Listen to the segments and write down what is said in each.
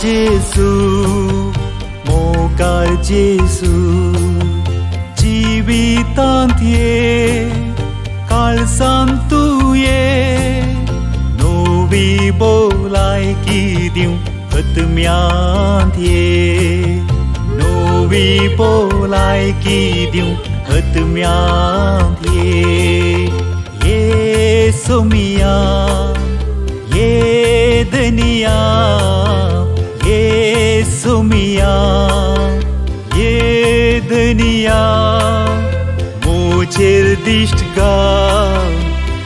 Yesus, mokar Yesus, jivitantie, kalsantuye, novi bolai kidium hatmiantie, novi bolai kidium hatmiantie, Yesu mia, ye dunia. Yesu mia, ye dunia, मुझे दिष्ट का,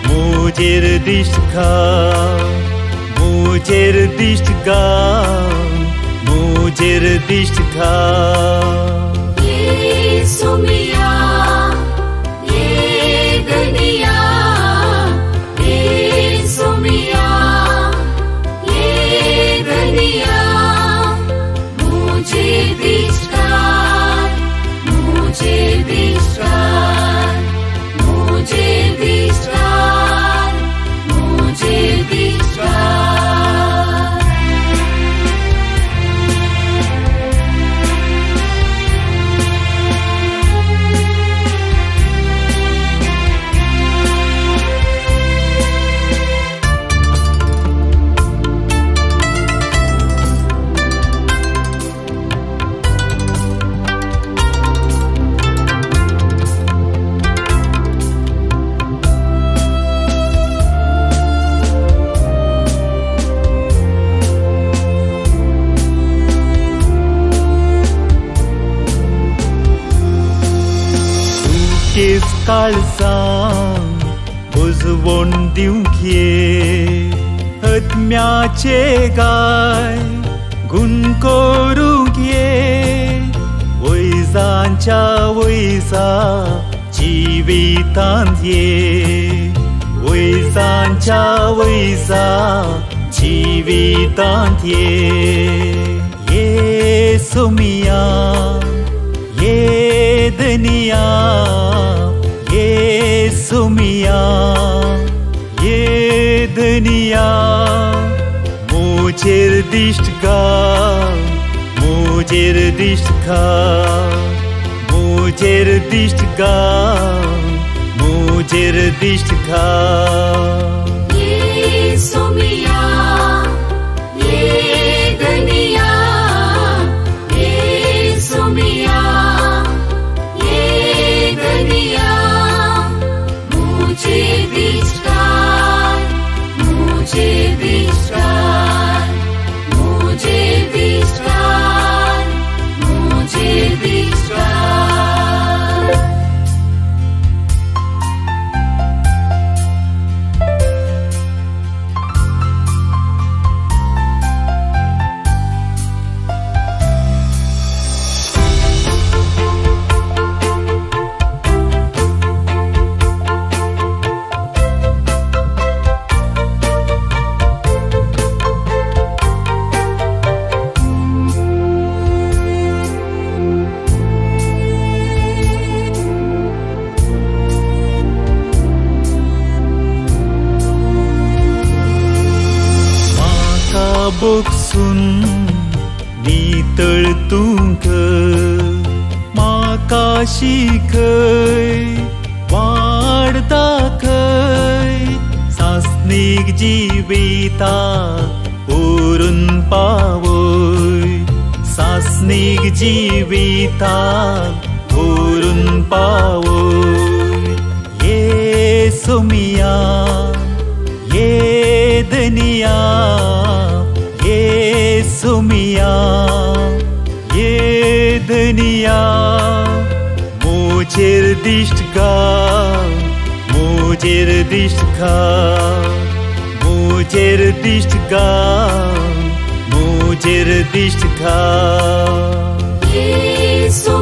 मुझे दिष्ट का, मुझे दिष्ट का, मुझे दिष्ट का। Yesu mia, ye dunia, Yesu mia, ye dunia. मुझे दिशकार, मुझे दिशकार, मुझे दिशकार, मुझे दिशकार। Kalsan buzwon diukie hatmya chegai gun korugie oizancha oiza jivitantie oizancha oiza jivitantie Yesu mia ye dunia Yesu mia, ye dunia, मुझे दिष्ट का, मुझे दिष्ट का, मुझे दिष्ट का, मुझे दिष्ट का। Yesu mia, ye dunia, Yesu mia, ye dunia. मुझे दिशकार, मुझे दिशकार, मुझे दिशकार, मुझे दिशकार। Buksun ni tertungke maka shikai wardakai sasnik jivita urun pavoi sasnik jivita urun pavoi Yesu mia ye dunia Yesu mia, ye dunia, मुझे दिष्टगा मुझेर दिष्टगा मुझेर दिष्टगा मुझेर दिष्टगा Yesu